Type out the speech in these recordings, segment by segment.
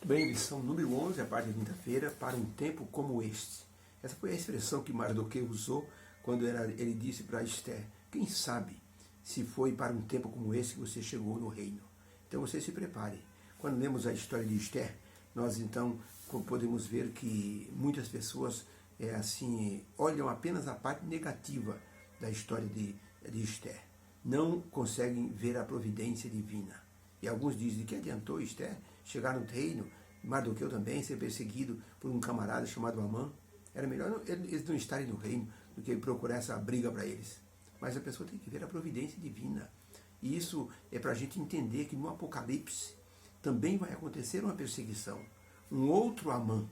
Bem, lição número 11, a parte de quinta-feira, para um tempo como este. Essa foi a expressão que Mardoqueu usou quando ele disse para Esther: quem sabe se foi para um tempo como esse que você chegou no reino. Então você se prepare. Quando lemos a história de Esther, nós então podemos ver que muitas pessoas olham apenas a parte negativa da história de Esther. Não conseguem ver a providência divina. E alguns dizem que adiantou Esther chegar no reino, Mardoqueu também ser perseguido por um camarada chamado Amã. Era melhor eles não estarem no reino do que procurar essa briga para eles. Mas a pessoa tem que ver a providência divina. E isso é para a gente entender que no Apocalipse também vai acontecer uma perseguição. Um outro Amã,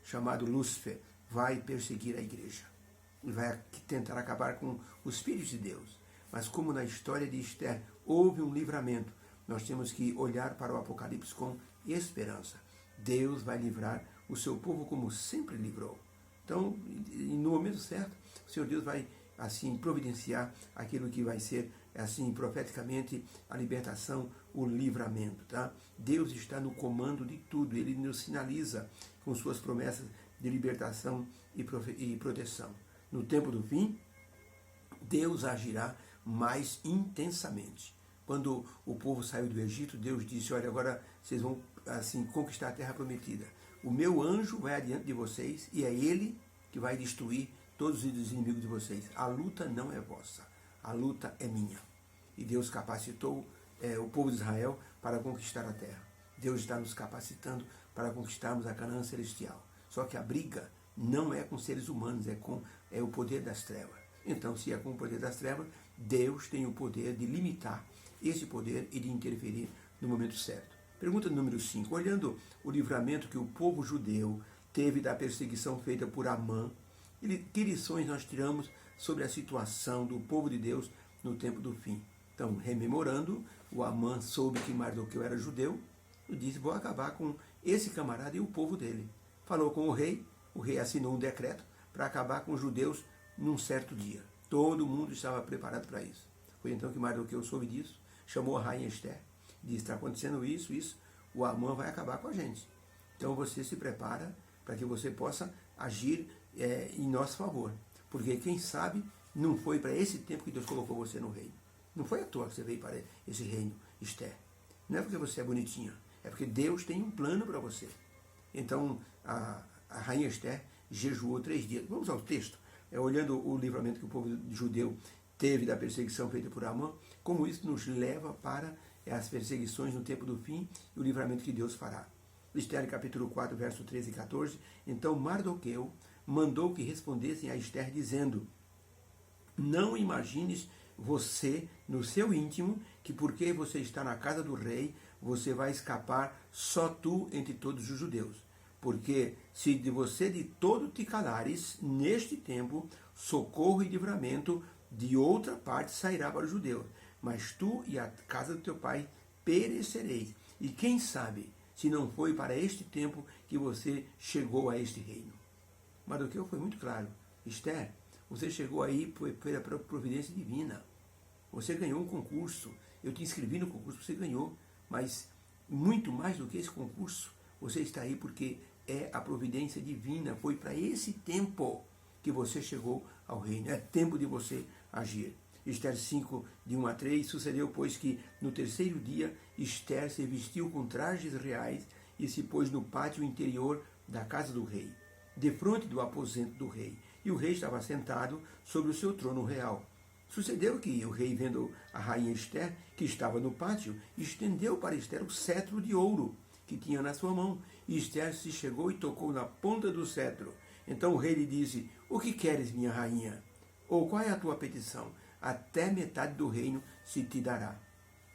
chamado Lúcifer, vai perseguir a igreja. E vai tentar acabar com os filhos de Deus. Mas como na história de Esther houve um livramento, nós temos que olhar para o Apocalipse com esperança. Deus vai livrar o seu povo como sempre livrou. Então, no momento certo, o Senhor Deus vai providenciar aquilo que vai ser profeticamente a libertação, o livramento, tá? Deus está no comando de tudo. Ele nos sinaliza com suas promessas de libertação e proteção. No tempo do fim, Deus agirá mais intensamente. Quando o povo saiu do Egito, Deus disse: olha, agora vocês vão conquistar a terra prometida. O meu anjo vai adiante de vocês e é ele que vai destruir todos os inimigos de vocês. A luta não é vossa, a luta é minha. E Deus capacitou o povo de Israel para conquistar a terra. Deus está nos capacitando para conquistarmos a Canaã celestial. Só que a briga não é com seres humanos, é o poder das trevas. Então, se é com o poder das trevas, Deus tem o poder de limitar esse poder e de interferir no momento certo. Pergunta número 5. Olhando o livramento que o povo judeu teve da perseguição feita por Amã, que lições nós tiramos sobre a situação do povo de Deus no tempo do fim? Então, rememorando, o Amã soube que Mardoqueu era judeu e disse: vou acabar com esse camarada e o povo dele. Falou com o rei assinou um decreto para acabar com os judeus num certo dia. Todo mundo estava preparado para isso. Foi então que Mardoqueu soube disso, chamou a rainha Esther, disse: está acontecendo isso, o Amã vai acabar com a gente. Então você se prepara para que você possa agir em nosso favor. Porque quem sabe não foi para esse tempo que Deus colocou você no reino. Não foi à toa que você veio para esse reino, Esther. Não é porque você é bonitinha, é porque Deus tem um plano para você. Então a rainha Esther jejuou 3 dias. Vamos ao texto. Olhando o livramento que o povo judeu teve da perseguição feita por Amã, como isso nos leva para as perseguições no tempo do fim e o livramento que Deus fará. Esther, capítulo 4, verso 13 e 14. Então Mardoqueu mandou que respondessem a Esther, dizendo: não imagines você no seu íntimo que porque você está na casa do rei, você vai escapar só tu entre todos os judeus. Porque se de você de todo te calares, neste tempo, socorro e livramento de outra parte sairá para os judeus. Mas tu e a casa do teu pai perecereis. E quem sabe se não foi para este tempo que você chegou a este reino. Mardoqueu foi muito claro: Esther, você chegou aí pela providência divina. Você ganhou um concurso. Eu te inscrevi no concurso, você ganhou. Mas muito mais do que esse concurso, você está aí porque é a providência divina. Foi para esse tempo que você chegou ao reino. É tempo de você agir. Esther 5, de 1 a 3, sucedeu, pois, que no terceiro dia Esther se vestiu com trajes reais e se pôs no pátio interior da casa do rei, defronte do aposento do rei. E o rei estava sentado sobre o seu trono real. Sucedeu que o rei, vendo a rainha Esther, que estava no pátio, estendeu para Esther o cetro de ouro que tinha na sua mão. E Esther se chegou e tocou na ponta do cetro. Então o rei lhe disse: o que queres, minha rainha? Ou qual é a tua petição? Até metade do reino se te dará.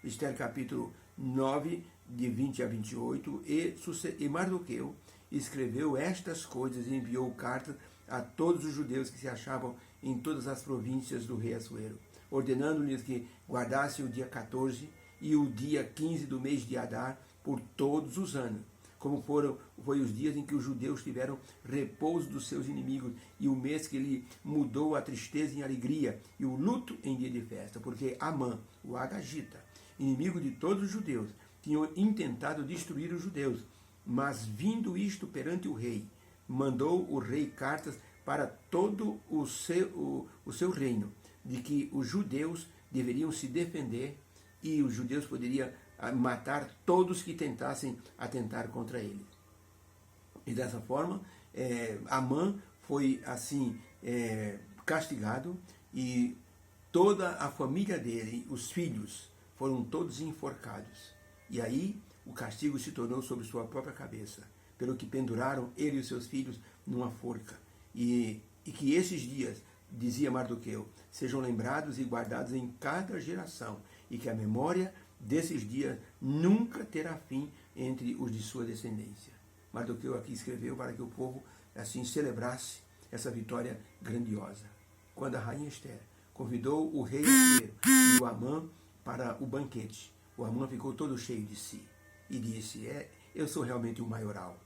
Esther capítulo 9, de 20 a 28. E Mardoqueu escreveu estas coisas e enviou cartas a todos os judeus que se achavam em todas as províncias do rei Assuero, ordenando-lhes que guardassem o dia 14 e o dia 15 do mês de Adar por todos os anos, como foi os dias em que os judeus tiveram repouso dos seus inimigos, e o mês que ele mudou a tristeza em alegria, e o luto em dia de festa, porque Amã, o Agagita, inimigo de todos os judeus, tinham intentado destruir os judeus, Mas vindo isto perante o rei, mandou o rei cartas para todo o seu reino, de que os judeus deveriam se defender e os judeus poderiam matar todos que tentassem atentar contra ele. E dessa forma, Amã foi assim castigado e toda a família dele, os filhos, foram todos enforcados. E aí o castigo se tornou sobre sua própria cabeça, pelo que penduraram ele e os seus filhos numa forca. E que esses dias, dizia Mardoqueu, sejam lembrados e guardados em cada geração, e que a memória desses dias nunca terá fim entre os de sua descendência. Mardoqueu aqui escreveu para que o povo assim celebrasse essa vitória grandiosa. Quando a rainha Esther convidou o rei Assuero e o Amã para o banquete, o Amã ficou todo cheio de si e disse, eu sou realmente o maioral.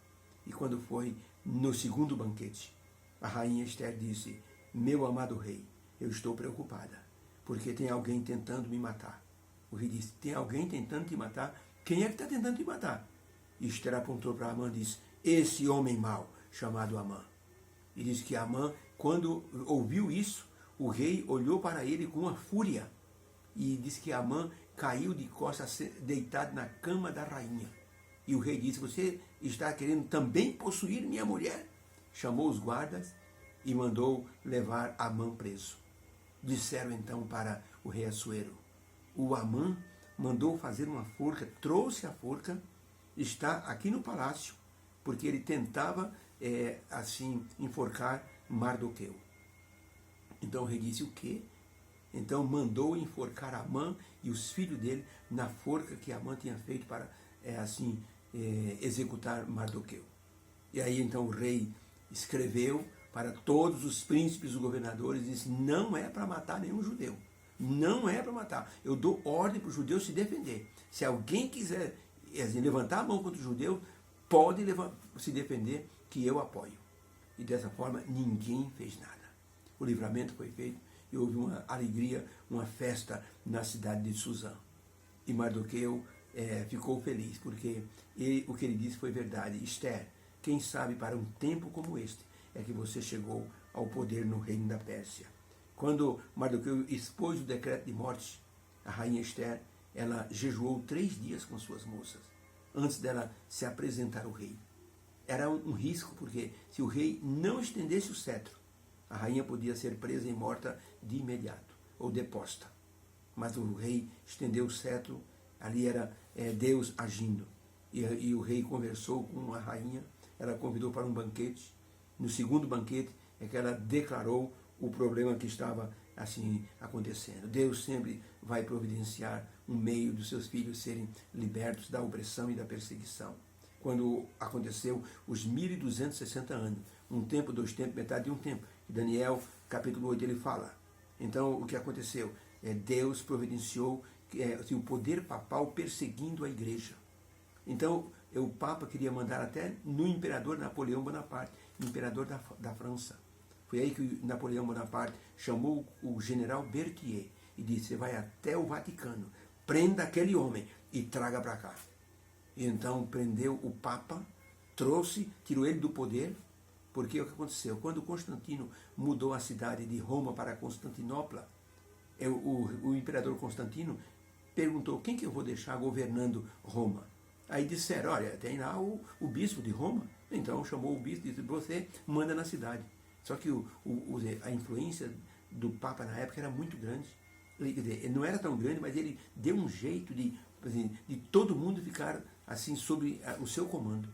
E quando foi no segundo banquete, a rainha Esther disse, meu amado rei, eu estou preocupada, porque tem alguém tentando me matar. O rei disse, tem alguém tentando te matar? Quem é que está tentando te matar? E Esther apontou para Amã e disse, esse homem mau, chamado Amã. E disse que Amã, quando ouviu isso, o rei olhou para ele com uma fúria. E disse que Amã caiu de costas deitado na cama da rainha. E o rei disse, você está querendo também possuir minha mulher? Chamou os guardas e mandou levar Amã preso. Disseram então para o rei Assuero, o Amã mandou fazer uma forca, trouxe a forca, está aqui no palácio, porque ele tentava assim enforcar Mardoqueu. Então o rei disse, o quê? Então mandou enforcar Amã e os filhos dele na forca que Amã tinha feito para executar Mardoqueu. E aí então o rei escreveu para todos os príncipes e governadores e disse, não é para matar nenhum judeu. Não é para matar. Eu dou ordem para os judeus se defender. Se alguém quiser levantar a mão contra o judeu, pode se defender, que eu apoio. E dessa forma ninguém fez nada. O livramento foi feito e houve uma alegria, uma festa na cidade de Suzã. E Mardoqueu ficou feliz, porque o que ele disse foi verdade. Esther, quem sabe para um tempo como este é que você chegou ao poder no reino da Pérsia. Quando Mardoqueu expôs o decreto de morte, a rainha Esther, ela jejuou 3 dias com suas moças, antes dela se apresentar ao rei. Era um risco, porque se o rei não estendesse o cetro, a rainha podia ser presa e morta de imediato, ou deposta. Mas o rei estendeu o cetro, ali era Deus agindo. E o rei conversou com a rainha, ela convidou para um banquete. No segundo banquete é que ela declarou o problema que estava assim acontecendo. Deus sempre vai providenciar um meio dos seus filhos serem libertos da opressão e da perseguição. Quando aconteceu os 1260 anos, um tempo, 2 tempos, metade de um tempo, Daniel, capítulo 8, ele fala. Então, o que aconteceu? Deus providenciou o poder papal perseguindo a igreja. Então, o Papa queria mandar até no imperador Napoleão Bonaparte, imperador da França. Foi aí que Napoleão Bonaparte chamou o general Berthier e disse, você vai até o Vaticano, prenda aquele homem e traga para cá. E então prendeu o Papa, tirou ele do poder, porque o que aconteceu? Quando Constantino mudou a cidade de Roma para Constantinopla, o imperador Constantino perguntou, quem que eu vou deixar governando Roma? Aí disseram, olha, tem lá o bispo de Roma. Então chamou o bispo e disse, você manda na cidade. Só que a influência do Papa na época era muito grande. Ele não era tão grande, mas ele deu um jeito de todo mundo ficar assim sob o seu comando.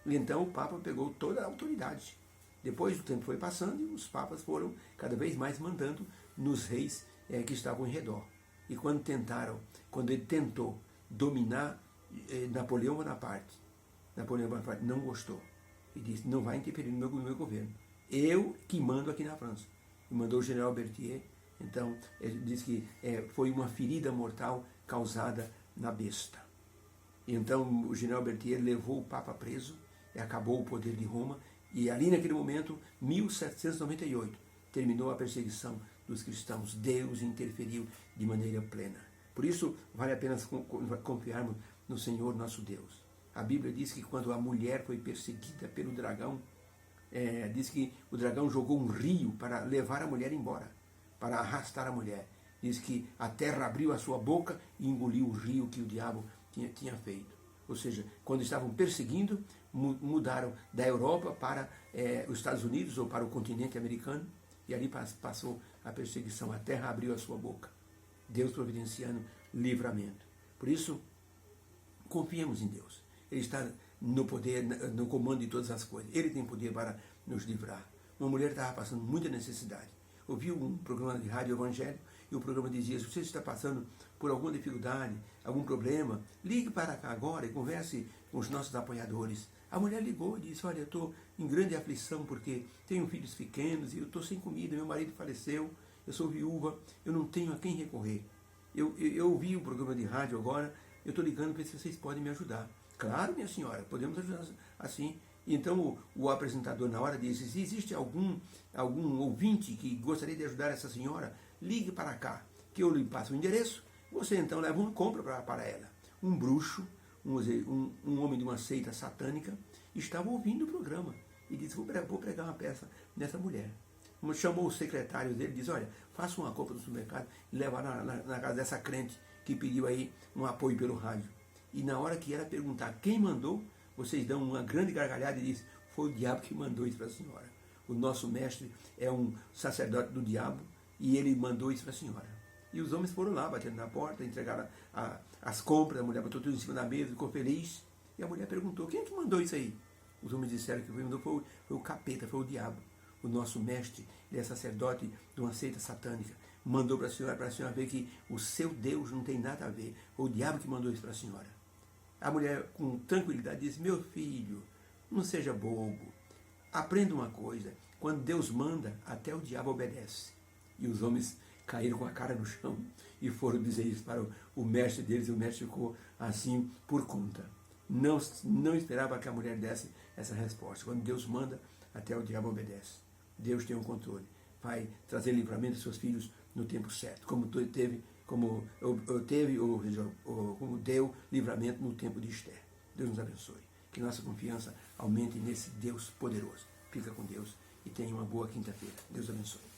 E então o Papa pegou toda a autoridade. Depois o tempo foi passando e os papas foram cada vez mais mandando nos reis que estavam em redor. E quando ele tentou dominar Napoleão Bonaparte não gostou. E disse, não vai interferir no meu governo. Eu que mando aqui na França. E mandou o general Berthier. Então, ele disse que foi uma ferida mortal causada na besta. E então, o general Berthier levou o Papa preso e acabou o poder de Roma. E ali, naquele momento, 1798, terminou a perseguição dos cristãos. Deus interferiu de maneira plena. Por isso, vale a pena confiarmos no Senhor nosso Deus. A Bíblia diz que quando a mulher foi perseguida pelo dragão, diz que o dragão jogou um rio para levar a mulher embora, para arrastar a mulher. Diz que a terra abriu a sua boca e engoliu o rio que o diabo tinha feito. Ou seja, quando estavam perseguindo, mudaram da Europa para os Estados Unidos ou para o continente americano, e ali passou a perseguição. A terra abriu a sua boca. Deus providenciando livramento. Por isso, confiemos em Deus. Ele está no poder, no comando de todas as coisas. Ele tem poder para nos livrar. Uma mulher estava passando muita necessidade. Ouviu um programa de rádio evangélico e o programa dizia: se você está passando por alguma dificuldade, algum problema, ligue para cá agora e converse com os nossos apoiadores. A mulher ligou e disse: olha, eu estou em grande aflição porque tenho filhos pequenos e eu estou sem comida, meu marido faleceu, eu sou viúva, eu não tenho a quem recorrer. Eu ouvi o programa de rádio agora, eu estou ligando para ver se vocês podem me ajudar. Claro, minha senhora, podemos ajudar assim. Então o apresentador na hora disse: se existe algum ouvinte que gostaria de ajudar essa senhora, ligue para cá, que eu lhe passo o endereço, você então leva uma compra para ela. Um bruxo, um homem de uma seita satânica, estava ouvindo o programa e disse: vou pregar uma peça nessa mulher. Chamou o secretário dele e disse: olha, faça uma compra do supermercado e leva na casa dessa crente que pediu aí um apoio pelo rádio. E na hora que ela perguntar quem mandou, vocês dão uma grande gargalhada e diz: foi o diabo que mandou isso para a senhora. O nosso mestre é um sacerdote do diabo e ele mandou isso para a senhora. E os homens foram lá, batendo na porta, entregaram as compras, a mulher botou tudo em cima da mesa, ficou feliz. E a mulher perguntou: quem é que mandou isso aí? Os homens disseram que quem mandou foi o capeta, foi o diabo. O nosso mestre, ele é sacerdote de uma seita satânica. Mandou para a senhora ver que o seu Deus não tem nada a ver. Foi o diabo que mandou isso para a senhora. A mulher, com tranquilidade, disse: meu filho, não seja bobo. Aprenda uma coisa: quando Deus manda, até o diabo obedece. E os homens caíram com a cara no chão e foram dizer isso para o mestre deles, e o mestre ficou assim por conta. Não esperava que a mulher desse essa resposta. Quando Deus manda, até o diabo obedece. Deus tem o controle. Vai trazer livramento aos seus filhos no tempo certo, como deu livramento no tempo de Esther. Deus nos abençoe. Que nossa confiança aumente nesse Deus poderoso. Fica com Deus e tenha uma boa quinta-feira. Deus abençoe.